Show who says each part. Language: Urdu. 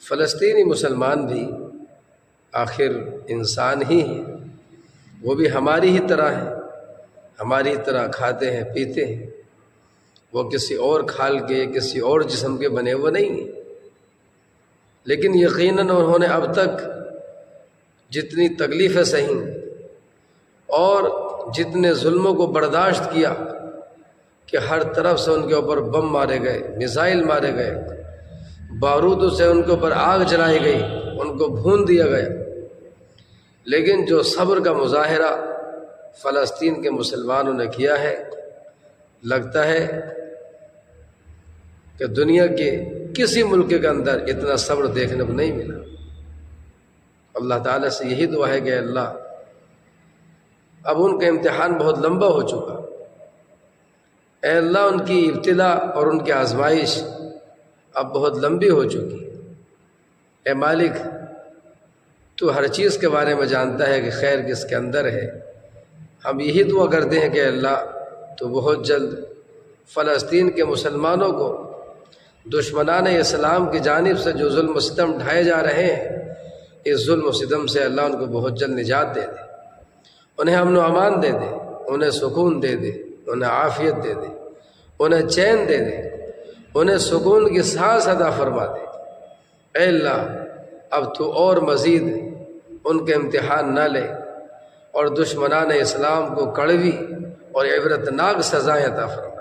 Speaker 1: فلسطینی مسلمان بھی آخر انسان ہی ہیں، وہ بھی ہماری ہی طرح ہیں، ہماری طرح کھاتے ہیں پیتے ہیں، وہ کسی اور کھال کے کسی اور جسم کے بنے وہ نہیں ہیں، لیکن یقیناً انہوں نے اب تک جتنی تکلیفیں سہیں اور جتنے ظلموں کو برداشت کیا کہ ہر طرف سے ان کے اوپر بم مارے گئے، میزائل مارے گئے، بارودوں سے ان کے اوپر آگ جلائی گئی، ان کو بھون دیا گیا، لیکن جو صبر کا مظاہرہ فلسطین کے مسلمانوں نے کیا ہے، لگتا ہے کہ دنیا کے کسی ملک کے اندر اتنا صبر دیکھنے کو نہیں ملا۔ اللہ تعالیٰ سے یہی دعا ہے کہ اللہ اب ان کا امتحان بہت لمبا ہو چکا، اے اللہ ان کی ابتلا اور ان کی آزمائش اب بہت لمبی ہو چکی، اے مالک تو ہر چیز کے بارے میں جانتا ہے کہ خیر کس کے اندر ہے۔ ہم یہی دعا کرتے ہیں کہ اللہ تو بہت جلد فلسطین کے مسلمانوں کو دشمنان اسلام کی جانب سے جو ظلم و ستم ڈھائے جا رہے ہیں، اس ظلم و ستم سے اللہ ان کو بہت جلد نجات دے دے، انہیں امن و امان دے دے، انہیں سکون دے دے، انہیں عافیت دے دے، انہیں چین دے دے، انہیں سکون کی سانس عطا فرما دے۔ اے اللہ اب تو اور مزید ان کے امتحان نہ لے اور دشمنان اسلام کو کڑوی اور عبرتناک سزائیں عطا فرما۔